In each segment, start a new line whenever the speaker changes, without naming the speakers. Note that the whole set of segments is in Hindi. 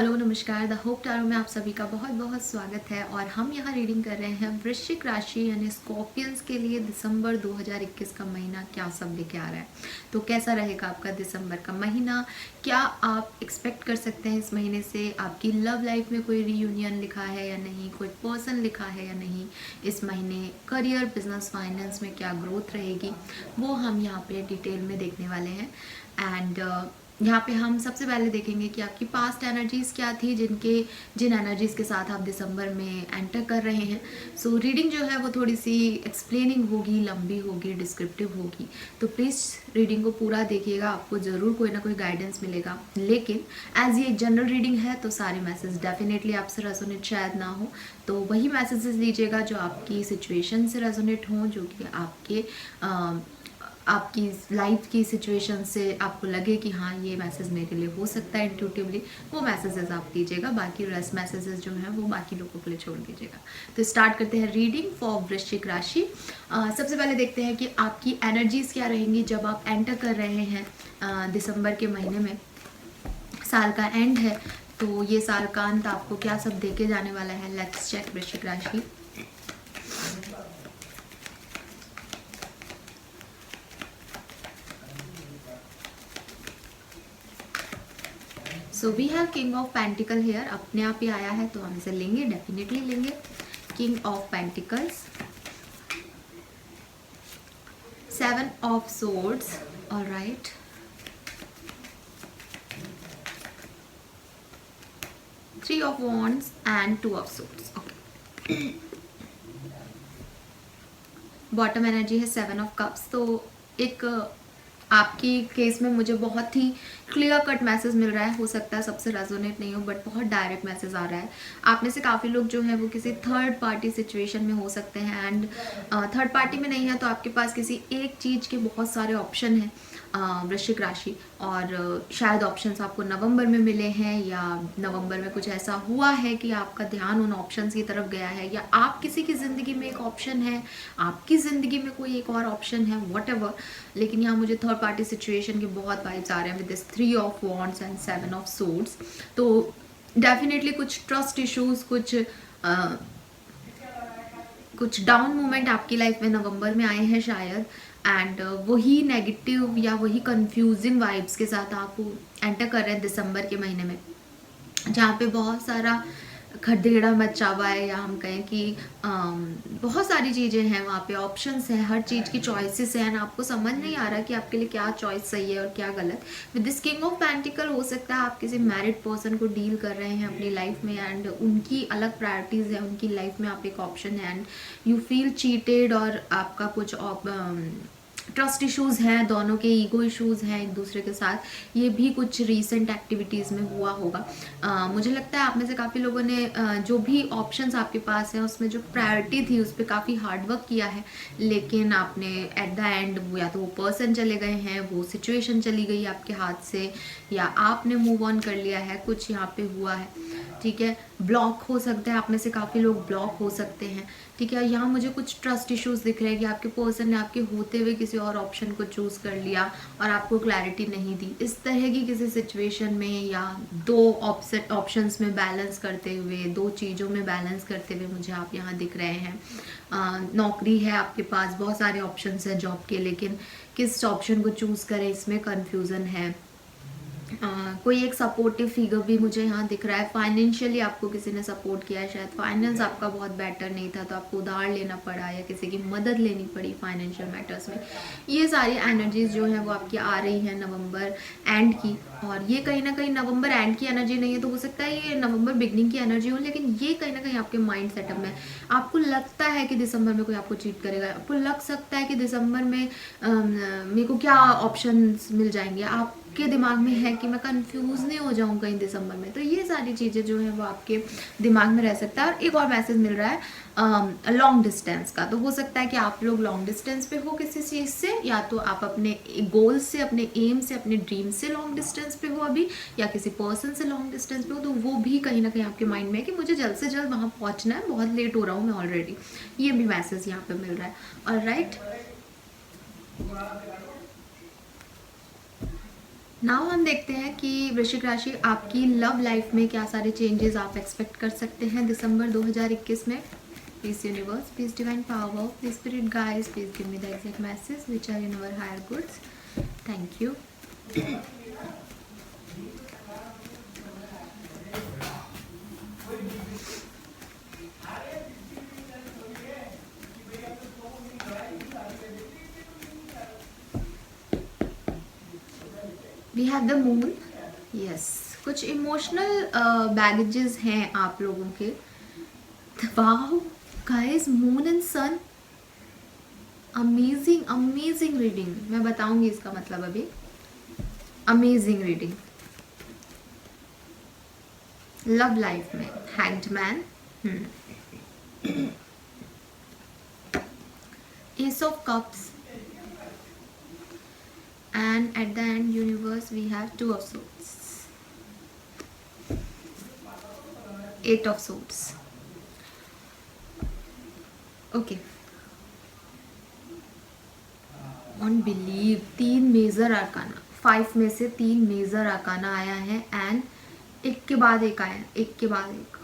हेलो नमस्कार। द होप टारो में आप सभी का बहुत बहुत स्वागत है और हम यहाँ रीडिंग कर रहे हैं वृश्चिक राशि यानी स्कॉर्पियंस के लिए दिसंबर 2021 का महीना क्या सब लेके आ रहा है। तो कैसा रहेगा आपका दिसंबर का महीना, क्या आप एक्सपेक्ट कर सकते हैं इस महीने से, आपकी लव लाइफ में कोई रीयूनियन लिखा है या नहीं, कोई पर्सन लिखा है या नहीं, इस महीने करियर बिजनेस फाइनेंस में क्या ग्रोथ रहेगी, वो हम यहाँ पे डिटेल में देखने वाले हैं। एंड यहाँ पे हम सबसे पहले देखेंगे कि आपकी पास्ट एनर्जीज़ क्या थी जिन एनर्जीज़ के साथ आप दिसंबर में एंटर कर रहे हैं। सो रीडिंग जो है वो थोड़ी सी एक्सप्लेनिंग होगी, लंबी होगी, डिस्क्रिप्टिव होगी, तो प्लीज़ रीडिंग को पूरा देखिएगा, आपको ज़रूर कोई ना कोई गाइडेंस मिलेगा। लेकिन एज ये एक जनरल रीडिंग है तो सारे मैसेज डेफिनेटली आपसे रेजोनेट शायद ना हो, तो वही मैसेजेस लीजिएगा जो आपकी सिचुएशन से रेजोनेट हों, जो कि आपकी लाइफ की सिचुएशन से आपको लगे कि हाँ ये मैसेज मेरे लिए हो सकता है इंट्यूटिवली, वो मैसेजेस आप दीजिएगा। बाकी रेस्ट मैसेजेस जो हैं वो बाकी लोगों के लिए छोड़ दीजिएगा। तो स्टार्ट करते हैं रीडिंग फॉर वृश्चिक राशि। सबसे पहले देखते हैं कि आपकी एनर्जीज क्या रहेंगी जब आप एंटर कर रहे हैं दिसंबर के महीने में। साल का एंड है तो ये साल का अंत आपको क्या सब देके जाने वाला है। लेट्स चेक वृश्चिक राशि। So we have king of pentacle here, अपने आप ही आया है तो हम इसे लेंगे, डेफिनेटली लेंगे। King of pentacles, 7 of swords, alright, three of wands and 2 of swords. Okay, bottom energy है 7 ऑफ कप्स। तो एक आपकी केस में मुझे बहुत ही क्लियर कट मैसेज मिल रहा है, हो सकता है सबसे रेजोनेट नहीं हो बट बहुत डायरेक्ट मैसेज आ रहा है। आप में से काफ़ी लोग जो है वो किसी थर्ड पार्टी सिचुएशन में हो सकते हैं एंड थर्ड पार्टी में नहीं है तो आपके पास किसी एक चीज़ के बहुत सारे ऑप्शन हैं वृश्चिक राशि, और शायद ऑप्शंस आपको नवंबर में मिले हैं या नवंबर में कुछ ऐसा हुआ है कि आपका ध्यान उन ऑप्शंस की तरफ गया है, या आप किसी की ज़िंदगी में एक ऑप्शन है, आपकी ज़िंदगी में कोई एक और ऑप्शन है, व्हाटएवर। लेकिन यहाँ मुझे थर्ड पार्टी सिचुएशन के बहुत वाइब्स आ रहे हैं with this 3 of wands and 7 of swords. तो डेफिनेटली कुछ ट्रस्ट इश्यूज, कुछ डाउन मोमेंट आपकी लाइफ में नवंबर में आए हैं शायद, एंड वही नेगेटिव या वही कंफ्यूजिंग वाइब्स के साथ आप एंटर कर रहे हैं दिसंबर के महीने में, जहाँ पे बहुत सारा खदेड़ा मचा हुआ है, या हम कहें कि बहुत सारी चीज़ें हैं, वहाँ पे ऑप्शंस हैं, हर चीज़ की चॉइसेस हैं, आपको समझ नहीं आ रहा कि आपके लिए क्या चॉइस सही है और क्या गलत। With this king of pentacle हो सकता है आप किसी मैरिड पर्सन को डील कर रहे हैं अपनी लाइफ में एंड उनकी अलग प्रायोरिटीज़ है, उनकी लाइफ में आप एक ऑप्शन है एंड यू फील चीटेड, और आपका कुछ ट्रस्ट इश्यूज़ हैं, दोनों के ईगो इश्यूज़ हैं एक दूसरे के साथ। ये भी कुछ रीसेंट एक्टिविटीज़ में हुआ होगा। मुझे लगता है आप में से काफ़ी लोगों ने जो भी ऑप्शंस आपके पास हैं उसमें जो प्रायोरिटी थी उस पर काफ़ी हार्ड वर्क किया है, लेकिन आपने एट द एंड या तो वो पर्सन चले गए हैं, वो सिचुएशन चली गई आपके हाथ से, या आपने मूव ऑन कर लिया है, कुछ यहाँ पे हुआ है। ठीक है, ब्लॉक हो सकता है, आप में से काफ़ी लोग ब्लॉक हो सकते हैं। ठीक है, यहाँ मुझे कुछ ट्रस्ट इश्यूज दिख रहे हैं कि आपके पर्सन ने आपके होते हुए किसी और ऑप्शन को चूज़ कर लिया और आपको क्लैरिटी नहीं दी। इस तरह की किसी सिचुएशन में या दो ऑप्शंस में बैलेंस करते हुए, दो चीज़ों में बैलेंस करते हुए मुझे आप यहाँ दिख रहे हैं। नौकरी है आपके पास, बहुत सारे ऑप्शंस हैं जॉब के, लेकिन किस ऑप्शन को चूज़ करें इसमें कन्फ्यूज़न है। कोई एक सपोर्टिव फिगर भी मुझे यहाँ दिख रहा है। फाइनेंशियली आपको किसी ने सपोर्ट किया है, शायद फाइनेंस आपका बहुत बेटर नहीं था तो आपको उधार लेना पड़ा या किसी की मदद लेनी पड़ी फाइनेंशियल मैटर्स में। ये सारी एनर्जीज जो है वो आपकी आ रही है नवंबर एंड की, और ये कहीं ना कहीं नवंबर एंड की एनर्जी नहीं है तो हो सकता है ये नवंबर बिगनिंग की एनर्जी हो, लेकिन ये कहीं ना कहीं आपके माइंड सेटअप में आपको लगता है कि दिसंबर में कोई आपको चीट करेगा, आपको लग सकता है कि दिसंबर में मेरे को क्या ऑप्शंस मिल जाएंगे, आप के दिमाग में है कि मैं कंफ्यूज नहीं हो जाऊँ कहीं दिसंबर में। तो ये सारी चीज़ें जो है वो आपके दिमाग में रह सकता है। और एक और मैसेज मिल रहा है लॉन्ग डिस्टेंस का, तो हो सकता है कि आप लोग लॉन्ग डिस्टेंस पे हो किसी चीज़ से, या तो आप अपने गोल से, अपने एम से, अपने ड्रीम से लॉन्ग डिस्टेंस पे हो अभी, या किसी पर्सन से लॉन्ग डिस्टेंस पे हो, तो वो भी कहीं ना कहीं आपके माइंड में है कि मुझे जल्द से जल्द वहाँ पहुँचना है, बहुत लेट हो रहा हूँ मैं ऑलरेडी। ये भी मैसेज यहाँ पे मिल रहा है। ऑलराइट, नाउ हम देखते हैं कि वृश्चिक राशि आपकी लव लाइफ में क्या सारे चेंजेस आप एक्सपेक्ट कर सकते हैं दिसंबर 2021 में। Please universe, please divine power, please spirit guides, please give me the exact message which are in our higher goods. Thank you. We have the moon. Yes, कुछ इमोशनल बैगेजेस हैं आप लोगों के। Wow guys, moon and sun, amazing amazing reading. मैं बताऊंगी इसका मतलब अभी। अमेजिंग रीडिंग लव लाइफ में। Hanged man, ace of cups, and at the end universe we have two of swords, eight of swords. Okay, on believe, 3 major arcana, 5 में से 3 मेजर आर्काना आया है एंड एक के बाद एक आया, एक के बाद एक।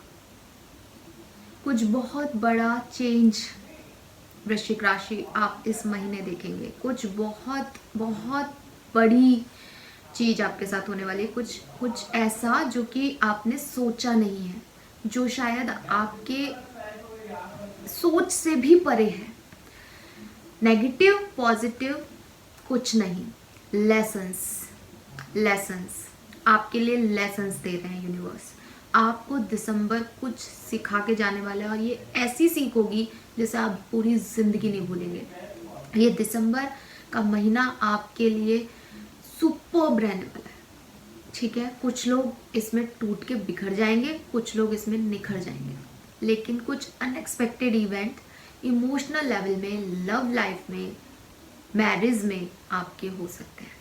कुछ बहुत बड़ा चेंज वृश्चिक राशि आप इस महीने देखेंगे। कुछ बहुत बहुत बड़ी चीज आपके साथ होने वाली है। कुछ ऐसा जो कि आपने सोचा नहीं है, जो शायद आपके सोच से भी परे है। नेगेटिव पॉजिटिव कुछ नहीं, लेसन्स आपके लिए लेसन्स दे रहे हैं यूनिवर्स। आपको दिसंबर कुछ सिखा के जाने वाला है और ये ऐसी सीख होगी जिसे आप पूरी जिंदगी नहीं भूलेंगे। ये दिसंबर का महीना आपके लिए सुपर्ब रहने वाला है, ठीक है। कुछ लोग इसमें टूट के बिखर जाएंगे, कुछ लोग इसमें निखर जाएंगे, लेकिन कुछ अनएक्सपेक्टेड इवेंट इमोशनल लेवल में, लव लाइफ में, मैरिज में आपके हो सकते हैं।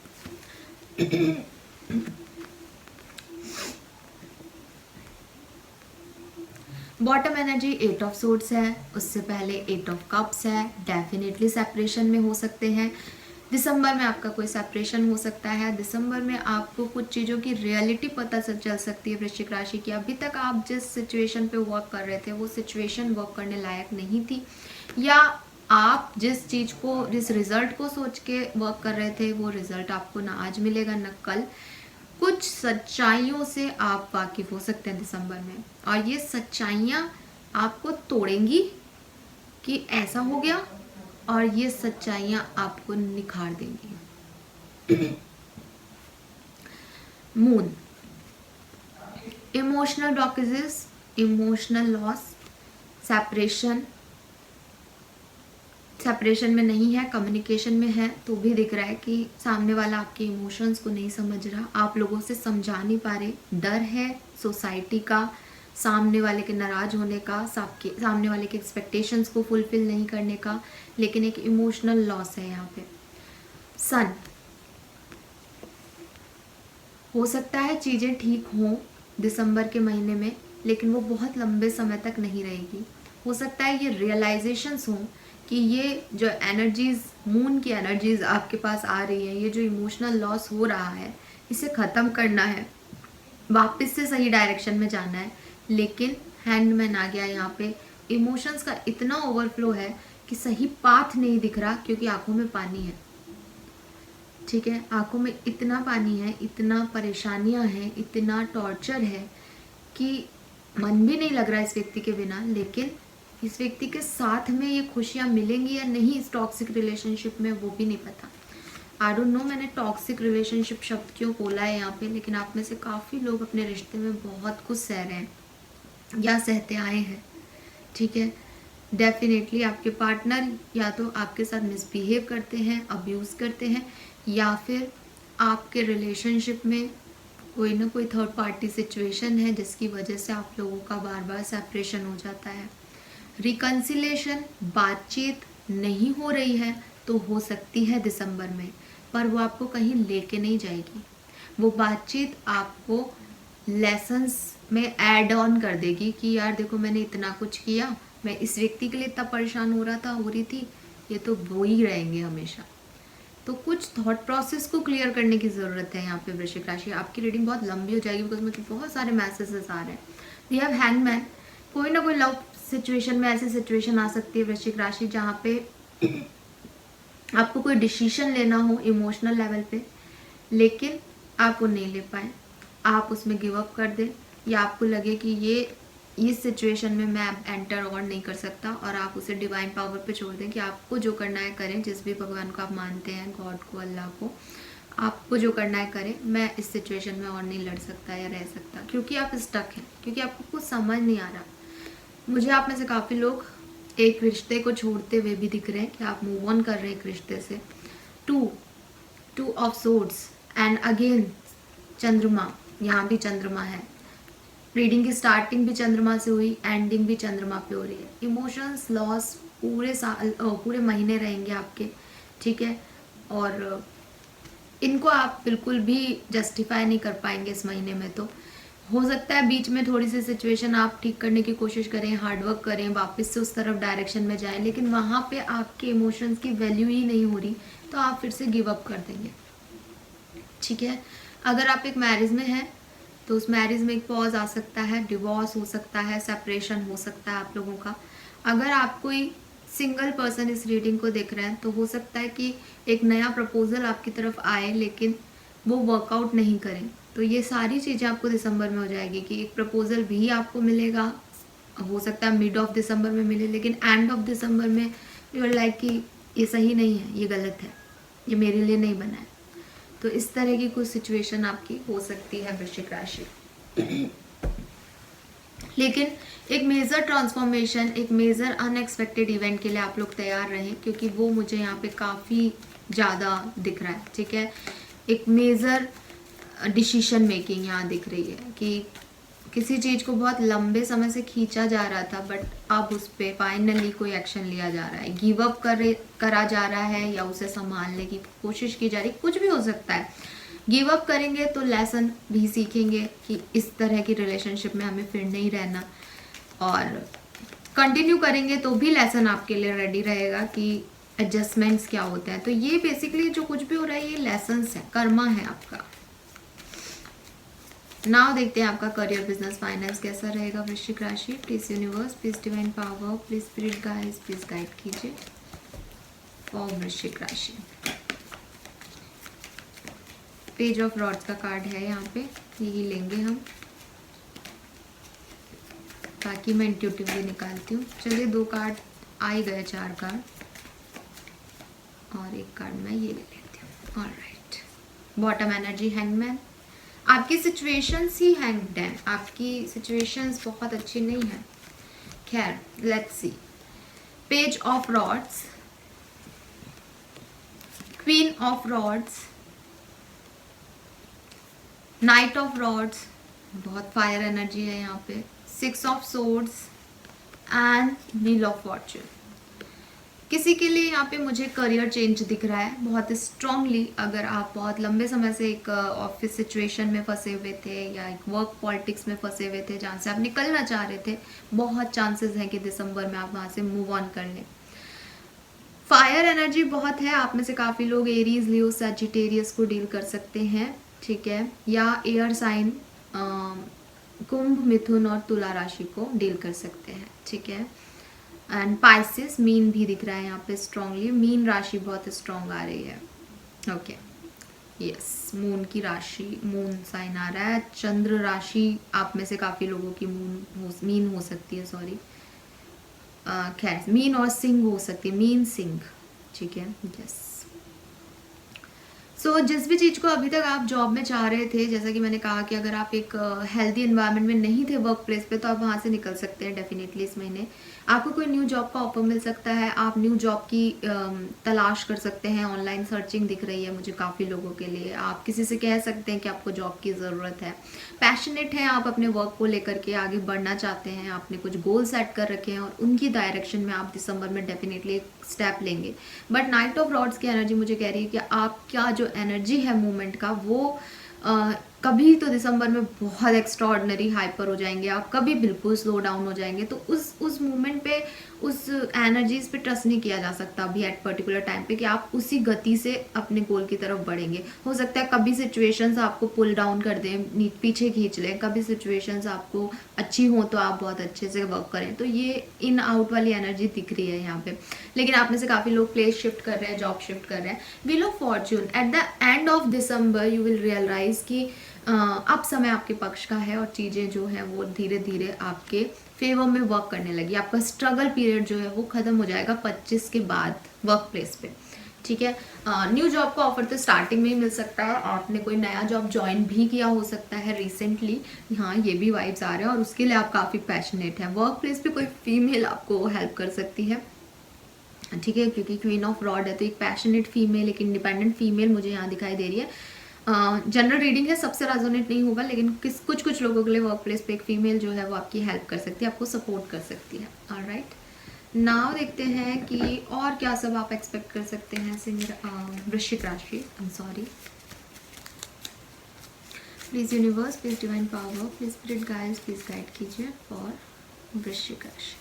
बॉटम एनर्जी 8 ऑफ सोर्ड्स है, उससे पहले 8 ऑफ कप्स है। डेफिनेटली सेपरेशन में हो सकते हैं। दिसंबर में आपका कोई सेपरेशन हो सकता है। दिसंबर में आपको कुछ चीज़ों की रियलिटी पता चल सकती है वृश्चिक राशि की। अभी तक आप जिस सिचुएशन पे वर्क कर रहे थे वो सिचुएशन वर्क करने लायक नहीं थी, या आप जिस चीज़ को, जिस रिजल्ट को सोच के वर्क कर रहे थे वो रिजल्ट आपको ना आज मिलेगा ना कल। कुछ सच्चाइयों से आप वाकिफ हो सकते हैं दिसंबर में, और ये सच्चाइयाँ आपको तोड़ेंगी कि ऐसा हो गया, और ये सच्चाइयाँ आपको निखार देंगी। Moon, emotional blockages, emotional loss, separation में नहीं है, कम्युनिकेशन में है तो भी दिख रहा है कि सामने वाला आपके इमोशंस को नहीं समझ रहा, आप लोगों से समझा नहीं पा रहे। डर है सोसाइटी का, सामने वाले के नाराज होने का, सामने वाले के एक्सपेक्टेशंस को फुलफिल नहीं करने का, लेकिन एक इमोशनल लॉस है यहाँ पे। सन, हो सकता है चीज़ें ठीक हों दिसंबर के महीने में, लेकिन वो बहुत लंबे समय तक नहीं रहेगी। हो सकता है ये रियलाइजेशंस हों कि ये जो एनर्जीज, मून की एनर्जीज आपके पास आ रही है, ये जो इमोशनल लॉस हो रहा है, इसे ख़त्म करना है, वापस से सही डायरेक्शन में जाना है। लेकिन हैंडमैन आ गया यहाँ पे। इमोशंस का इतना ओवरफ्लो है कि सही पाथ नहीं दिख रहा, क्योंकि आंखों में पानी है, ठीक है। आंखों में इतना पानी है, इतना परेशानियां हैं, इतना टॉर्चर है कि मन भी नहीं लग रहा इस व्यक्ति के बिना। लेकिन इस व्यक्ति के साथ में ये खुशियाँ मिलेंगी या नहीं इस टॉक्सिक रिलेशनशिप में, वो भी नहीं पता। आई डोंट नो मैंने टॉक्सिक रिलेशनशिप शब्द क्यों बोला है यहाँ पे, लेकिन आप में से काफ़ी लोग अपने रिश्ते में बहुत कुछ सह रहे हैं या सहते आए हैं, ठीक है। डेफिनेटली आपके पार्टनर या तो आपके साथ मिसबिहेव करते हैं, अब्यूज़ करते हैं, या फिर आपके रिलेशनशिप में कोई ना कोई थर्ड पार्टी सिचुएशन है जिसकी वजह से आप लोगों का बार बार सेपरेशन हो जाता है। रिकन्सिलेशन, बातचीत नहीं हो रही है तो हो सकती है दिसंबर में, पर वो आपको कहीं लेके नहीं जाएगी। वो बातचीत आपको लेसन्स में ऐड ऑन कर देगी कि यार देखो मैंने इतना कुछ किया, मैं इस व्यक्ति के लिए इतना परेशान हो रहा था, हो रही थी, ये तो वो ही रहेंगे हमेशा, तो कुछ थॉट प्रोसेस को क्लियर करने की ज़रूरत है यहाँ पे वृश्चिक राशि। आपकी रीडिंग बहुत लंबी हो जाएगी बिकॉज मुझे बहुत सारे मैसेजेस आ रहे हैं। We have hangman. कोई ना कोई लव सिचुएशन में ऐसी सिचुएशन आ सकती है वृश्चिक राशि जहाँ पे आपको कोई डिसीजन लेना हो इमोशनल लेवल पे, लेकिन आप वो नहीं ले पाए, आप उसमें गिव अप कर दें, या आपको लगे कि ये इस सिचुएशन में मैं अब एंटर और नहीं कर सकता और आप उसे डिवाइन पावर पे छोड़ दें कि आपको जो करना है करें। जिस भी भगवान को आप मानते हैं, गॉड को, अल्लाह को, आपको जो करना है करें, मैं इस सिचुएशन में और नहीं लड़ सकता या रह सकता, क्योंकि आप स्टक हैं, क्योंकि आपको कुछ समझ नहीं आ रहा। मुझे आप में से काफ़ी लोग एक रिश्ते को छोड़ते हुए भी दिख रहे हैं कि आप मूव ऑन कर रहे हैं एक रिश्ते से। Two of swords and again चंद्रमा, यहाँ भी चंद्रमा है। रीडिंग की स्टार्टिंग भी चंद्रमा से हुई, एंडिंग भी चंद्रमा पे हो रही है। इमोशंस लॉस पूरे साल पूरे महीने रहेंगे आपके, ठीक है, और इनको आप बिल्कुल भी जस्टिफाई नहीं कर पाएंगे इस महीने में। तो हो सकता है बीच में थोड़ी सी सिचुएशन आप ठीक करने की कोशिश करें, हार्डवर्क करें, वापस से उस तरफ डायरेक्शन में जाएं, लेकिन वहाँ पे आपके इमोशंस की वैल्यू ही नहीं हो रही तो आप फिर से गिव अप कर देंगे, ठीक है। अगर आप एक मैरिज में हैं तो उस मैरिज में एक पॉज आ सकता है, डिवोर्स हो सकता है, सेपरेशन हो सकता है आप लोगों का। अगर आप कोई सिंगल पर्सन इस रीडिंग को देख रहे हैं तो हो सकता है कि एक नया प्रपोजल आपकी तरफ आए लेकिन वो वर्कआउट नहीं करें। तो ये सारी चीज़ें आपको दिसंबर में हो जाएगी कि एक प्रपोजल भी आपको मिलेगा, हो सकता है मिड ऑफ दिसंबर में मिले, लेकिन एंड ऑफ दिसंबर में यूर लाइक कि ये सही नहीं है, ये गलत है, ये मेरे लिए नहीं बना है। तो इस तरह की कुछ सिचुएशन आपकी हो सकती है वृश्चिक राशि। लेकिन एक मेजर ट्रांसफॉर्मेशन, एक मेजर अनएक्सपेक्टेड इवेंट के लिए आप लोग तैयार रहें, क्योंकि वो मुझे यहाँ पे काफ़ी ज़्यादा दिख रहा है, ठीक है। एक मेजर डिसीजन मेकिंग यहाँ दिख रही है कि किसी चीज़ को बहुत लंबे समय से खींचा जा रहा था, बट अब उस पर फाइनली कोई एक्शन लिया जा रहा है, गिव अप करा जा रहा है या उसे संभालने की कोशिश की जा रही, कुछ भी हो सकता है। गिव अप करेंगे तो लेसन भी सीखेंगे कि इस तरह की रिलेशनशिप में हमें फिर नहीं रहना, और कंटिन्यू करेंगे तो भी लेसन आपके लिए रेडी रहेगा कि एडजस्टमेंट्स क्या होते हैं। तो ये बेसिकली जो कुछ भी हो रहा है ये लेसन्स है, कर्मा है आपका। नाउ देखते हैं आपका करियर, बिजनेस, फाइनेंस कैसा रहेगा वृश्चिक राशि। Please universe, please divine power, please spirit guides, please guide कीजिए फॉर वृश्चिक राशि। पेज ऑफ रॉड्स का कार्ड है यहाँ पे, यही लेंगे हम, ताकि मैं इंट्यूटिवली निकालती हूँ। चलिए 2 कार्ड आ ही गए, 4 कार्ड, और 1 कार्ड मैं ये ले लेती हूँ। Alright, bottom energy hangman. आपकी सिचुएशंस ही हैंग्ड हैं, आपकी सिचुएशंस बहुत अच्छी नहीं है। खैर, let's see. Page of rods, queen of rods, night of rods, बहुत फायर एनर्जी है यहाँ पे, 6 of swords and wheel of Fortune. किसी के लिए यहाँ पे मुझे करियर चेंज दिख रहा है बहुत स्ट्रांगली। अगर आप बहुत लंबे समय से एक ऑफिस सिचुएशन में फंसे हुए थे या एक वर्क पॉलिटिक्स में फंसे हुए थे जहाँ से आप निकलना चाह रहे थे, बहुत चांसेस हैं कि दिसंबर में आप वहाँ से मूव ऑन कर लें। फायर एनर्जी बहुत है, आप में से काफ़ी लोग एरीज, लियो, सजिटेरियस को डील कर सकते हैं, ठीक है, या एयर साइन कुंभ, मिथुन और तुला राशि को डील कर सकते हैं, ठीक है। एंड पाइसेस, मीन भी दिख रहा है यहाँ पे स्ट्रांगली, मीन राशि बहुत स्ट्रांग आ रही है। ओके, यस, मून की राशि, मून साइन आ रहा है। चंद्र राशि आप में से काफ़ी लोगों की मीन हो सकती है, सॉरी, खैर मीन और सिंह हो सकती है, मीन सिंह, ठीक है, यस। सो जिस भी चीज़ को अभी तक आप जॉब में चाह रहे थे, जैसा कि मैंने कहा कि अगर आप एक हेल्दी एनवायरनमेंट में नहीं थे वर्क प्लेस पे, तो आप वहाँ से निकल सकते हैं डेफिनेटली। इस महीने आपको कोई न्यू जॉब का ऑफर मिल सकता है, आप न्यू जॉब की तलाश कर सकते हैं। ऑनलाइन सर्चिंग दिख रही है मुझे काफ़ी लोगों के लिए। आप किसी से कह सकते हैं कि आपको जॉब की ज़रूरत है, पैशनेट हैं आप अपने वर्क को लेकर के, आगे बढ़ना चाहते हैं, आपने कुछ गोल सेट कर रखे हैं और उनकी डायरेक्शन में आप दिसंबर में डेफिनेटली एक स्टेप लेंगे। बट नाइट ऑफ रॉड्स की एनर्जी मुझे कह रही है कि आपका जो एनर्जी है मूवमेंट का, वो कभी तो दिसंबर में बहुत एक्स्ट्राऑर्डिनरी हाइपर हो जाएंगे आप, कभी बिल्कुल स्लो डाउन हो जाएंगे। तो उस मूवमेंट पे, उस एनर्जीज पे ट्रस्ट नहीं किया जा सकता अभी एट पर्टिकुलर टाइम पे कि आप उसी गति से अपने गोल की तरफ बढ़ेंगे। हो सकता है कभी सिचुएशंस आपको पुल डाउन कर दें, पीछे खींच लें, कभी सिचुएशंस आपको अच्छी हो तो आप बहुत अच्छे से वर्क करें। तो ये इन आउट वाली एनर्जी दिख रही है यहाँ पे। लेकिन आप में से काफ़ी लोग प्लेस शिफ्ट कर रहे हैं, जॉब शिफ्ट कर रहे हैं। Wheel of fortune, at the end of December you will realize कि अब समय आपके पक्ष का है और चीज़ें जो है वो धीरे धीरे आपके फेवर में वर्क करने लगी। आपका स्ट्रगल पीरियड जो है वो खत्म हो जाएगा 25 के बाद वर्क प्लेस पे, ठीक है। न्यू जॉब का ऑफर तो स्टार्टिंग में ही मिल सकता है। आपने कोई नया जॉब ज्वाइन भी किया हो सकता है रिसेंटली, हाँ ये भी वाइब्स आ रहे हैं और उसके लिए आप काफ़ी पैशनेट हैं। वर्क प्लेस पे कोई फीमेल आपको हेल्प कर सकती है, ठीक है, क्योंकि क्वीन ऑफ रॉड है तो एक पैशनेट फीमेल, एक इंडिपेंडेंट फीमेल मुझे यहाँ दिखाई दे रही है। जनरल रीडिंग है, सबसे रेजोनेट नहीं होगा, लेकिन कुछ लोगों के लिए वर्क प्लेस पे एक फीमेल जो है वो आपकी हेल्प कर सकती है, आपको सपोर्ट कर सकती है। ऑलराइट, नाउ देखते हैं कि और क्या सब आप एक्सपेक्ट कर सकते हैं वृश्चिक राशि। I am sorry, please universe, please divine power, please spirit guides, please guide कीजिए फॉर वृश्चिक राशि।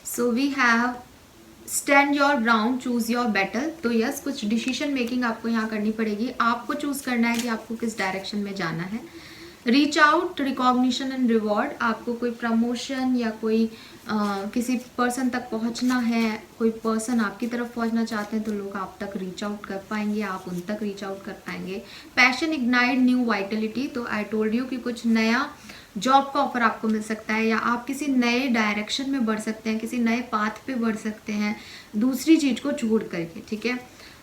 So we have stand your ground, choose your battle. तो यस, कुछ डिसीजन मेकिंग आपको यहाँ करनी पड़ेगी। आपको चूज करना है कि आपको किस डायरेक्शन में जाना है। Reach out, recognition and reward, आपको कोई प्रमोशन या कोई किसी पर्सन तक पहुँचना है, कोई पर्सन आपकी तरफ पहुँचना चाहते हैं तो लोग आप तक रीच आउट कर पाएंगे, आप उन तक रीच आउट कर पाएंगे। पैशन इग्नाइट न्यू वाइटलिटी, तो आई टोल्ड यू कि कुछ नया जॉब का ऑफर आपको मिल सकता है या आप किसी नए डायरेक्शन में बढ़ सकते हैं, किसी नए पाथ पे बढ़ सकते हैं दूसरी चीज़ को छोड़ करके, ठीक है।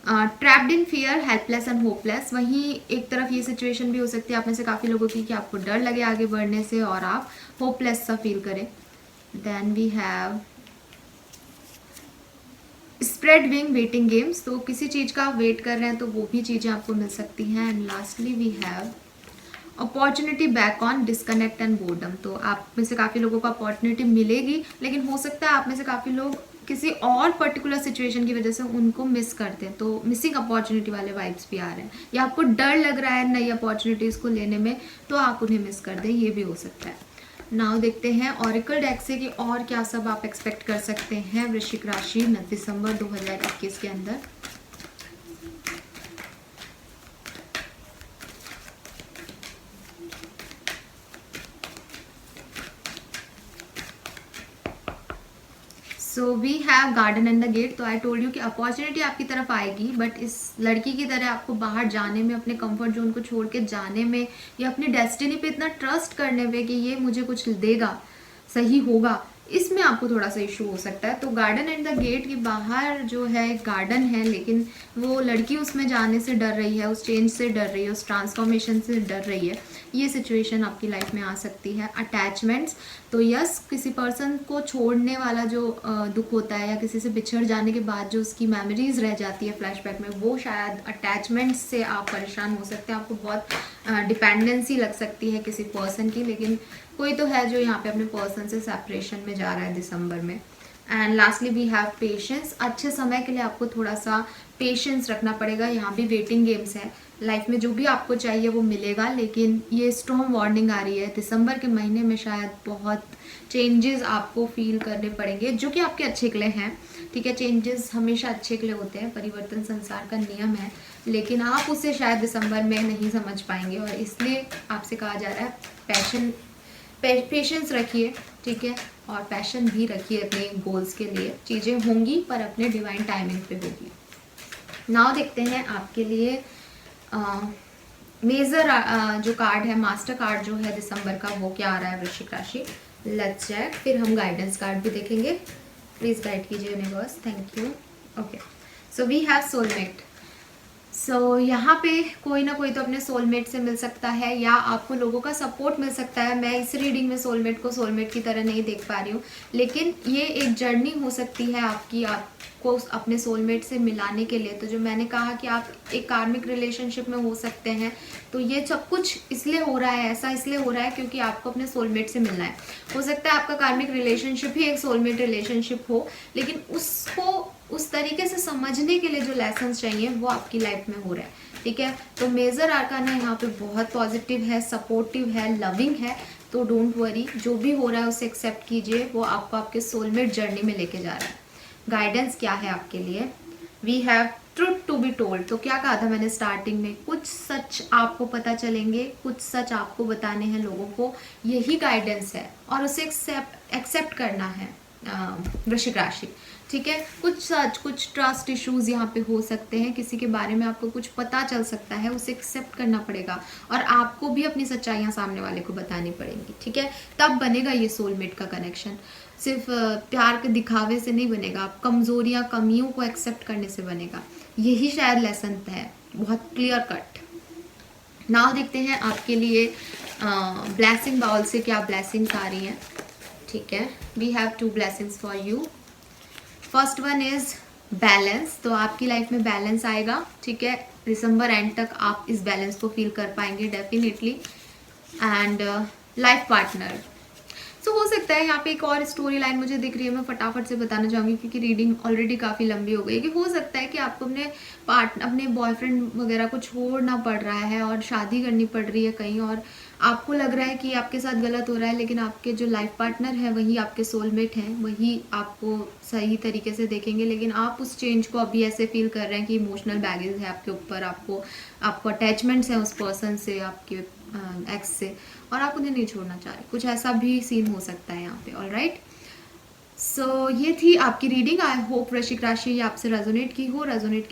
Trapped in fear, helpless and hopeless, वहीं एक तरफ ये सिचुएशन भी हो सकती है आप में से काफ़ी लोगों की कि आपको डर लगे आगे बढ़ने से और आप होपलेस सा फील करें। Then we have spread wing, waiting games, तो किसी चीज़ का आप वेट कर रहे हैं तो वो भी चीज़ें आपको मिल सकती हैं। And lastly we have opportunity back on, disconnect and boredom, तो आप में से काफ़ी लोगों को अपॉर्चुनिटी मिलेगी, लेकिन हो सकता है आप में से काफ़ी लोग किसी और पर्टिकुलर सिचुएशन की वजह से उनको मिस करते हैं, तो मिसिंग अपॉर्चुनिटी वाले वाइब्स भी आ रहे हैं, या आपको डर लग रहा है नई अपॉर्चुनिटीज़ को लेने में तो आप उन्हें मिस कर दें, ये भी हो सकता है। नाउ देखते हैं ऑरिकल डेक से कि और क्या सब आप एक्सपेक्ट कर सकते हैं वृश्चिक राशि दिसंबर 2021 के अंदर। So we have garden and the gate, तो आई टोल्ड यू कि अपॉर्चुनिटी आपकी तरफ आएगी, बट इस लड़की की तरह आपको बाहर जाने में, अपने कंफर्ट जोन को छोड़ के जाने में या अपनी डेस्टिनी पे इतना ट्रस्ट करने में कि ये मुझे कुछ देगा, सही होगा, इसमें आपको थोड़ा सा इशू हो सकता है। तो गार्डन एंड द गेट के बाहर जो है एक गार्डन है, लेकिन वो लड़की उसमें जाने से डर रही है, उस चेंज से डर रही है, उस ट्रांसफॉर्मेशन से डर रही है, ये सिचुएशन आपकी लाइफ में आ सकती है। अटैचमेंट्स, तो यस, किसी पर्सन को छोड़ने वाला जो दुख होता है या किसी से बिछड़ जाने के बाद जो उसकी मेमोरीज रह जाती है फ्लैशबैक में, वो शायद अटैचमेंट्स से आप परेशान हो सकते हैं, आपको बहुत डिपेंडेंसी लग सकती है किसी पर्सन की, लेकिन कोई तो है जो यहाँ पे अपने पर्सन से सेपरेशन में जा रहा है दिसंबर में। And lastly we have patience, अच्छे समय के लिए आपको थोड़ा सा पेशेंस रखना पड़ेगा। यहाँ भी वेटिंग गेम्स है, लाइफ में जो भी आपको चाहिए वो मिलेगा, लेकिन ये स्ट्रॉन्ग वार्निंग आ रही है दिसंबर के महीने में शायद बहुत चेंजेस आपको फील करने पड़ेंगे, जो कि आपके अच्छे के लिए हैं, ठीक है। चेंजेस हमेशा अच्छे के लिए होते हैं, परिवर्तन संसार का नियम है, लेकिन आप उसे शायद दिसंबर में नहीं समझ पाएंगे, और इसलिए आपसे कहा जा रहा है पेशेंस रखिए, ठीक है, और पैशन भी रखिए अपने गोल्स के लिए। चीज़ें होंगी पर अपने डिवाइन टाइमिंग पे होगी। नाउ देखते हैं आपके लिए मेजर जो कार्ड है, मास्टर कार्ड जो है दिसंबर का, वो क्या आ रहा है वृश्चिक राशि। लेट्स चेक, फिर हम गाइडेंस कार्ड भी देखेंगे। प्लीज़ गाइड कीजिए universe, thank you. Okay, so we have soulmate. So यहाँ पे कोई ना कोई तो अपने सोलमेट से मिल सकता है, या आपको लोगों का सपोर्ट मिल सकता है। मैं इस रीडिंग में सोलमेट को सोलमेट की तरह नहीं देख पा रही हूँ, लेकिन ये एक जर्नी हो सकती है आपकी, आपको अपने सोलमेट से मिलाने के लिए। तो जो मैंने कहा कि आप एक कार्मिक रिलेशनशिप में हो सकते हैं, तो ये सब कुछ इसलिए हो रहा है, ऐसा इसलिए हो रहा है क्योंकि आपको अपने सोलमेट से मिलना है। हो सकता है आपका कार्मिक रिलेशनशिप ही एक सोलमेट रिलेशनशिप हो, लेकिन उसको उस तरीके से समझने के लिए जो लेसन्स चाहिए वो आपकी लाइफ में हो रहा है। ठीक है। तो मेजर आर्काना यहाँ पे बहुत पॉजिटिव है, सपोर्टिव है, लविंग है। तो डोंट वरी, जो भी हो रहा है उसे एक्सेप्ट कीजिए, वो आपको आपके सोलमेट जर्नी में लेके जा रहा है। गाइडेंस क्या है आपके लिए? We have truth to be told. तो क्या कहा था मैंने स्टार्टिंग में, कुछ सच आपको पता चलेंगे, कुछ सच आपको बताने हैं लोगों को, यही गाइडेंस है और उसे एक्सेप्ट करना है वृश्चिक राशि। ठीक है, कुछ सच, कुछ ट्रस्ट इश्यूज यहाँ पे हो सकते हैं, किसी के बारे में आपको कुछ पता चल सकता है, उसे एक्सेप्ट करना पड़ेगा और आपको भी अपनी सच्चाइयाँ सामने वाले को बतानी पड़ेंगी। ठीक है, तब बनेगा ये सोलमेट का कनेक्शन। सिर्फ प्यार के दिखावे से नहीं बनेगा, आप कमजोरियाँ, कमियों को एक्सेप्ट करने से बनेगा। यही शायद लेसन है, बहुत क्लियर कट। नाउ देखते हैं आपके लिए ब्लेसिंग बाउल से क्या ब्लेसिंग्स आ रही हैं। ठीक है, we have 2 blessings for you. First one is balance. तो आपकी लाइफ में बैलेंस आएगा। ठीक है, दिसंबर एंड तक आप इस बैलेंस को फील कर पाएंगे डेफिनेटली। एंड लाइफ पार्टनर, सो हो सकता है यहाँ पे एक और स्टोरी लाइन मुझे दिख रही है, मैं फटाफट से बताना चाहूँगी क्योंकि रीडिंग ऑलरेडी काफ़ी लंबी हो गई है, कि हो सकता है कि आपको अपने बॉयफ्रेंड वगैरह को छोड़ना पड़ रहा है और शादी करनी पड़ रही है कहीं, और आपको लग रहा है कि आपके साथ गलत हो रहा है, लेकिन आपके जो लाइफ पार्टनर है वही आपके सोलमेट हैं, वही आपको सही तरीके से देखेंगे। लेकिन आप उस चेंज को अभी ऐसे फील कर रहे हैं कि इमोशनल बैगेज है आपके ऊपर, आपको अटैचमेंट्स हैं उस पर्सन से, आपके एक्स से, और आप उन्हें नहीं छोड़ना चाह रहे। कुछ ऐसा भी सीन हो सकता है यहाँ पे। ऑलराइट, सो ये थी आपकी रीडिंग। आई होप वृश्चिक राशि ये आपसे रेजोनेट की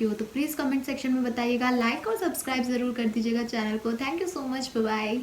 हो तो प्लीज़ कमेंट सेक्शन में बताइएगा, लाइक और सब्सक्राइब ज़रूर कर दीजिएगा चैनल को। Thank you so much, bye bye.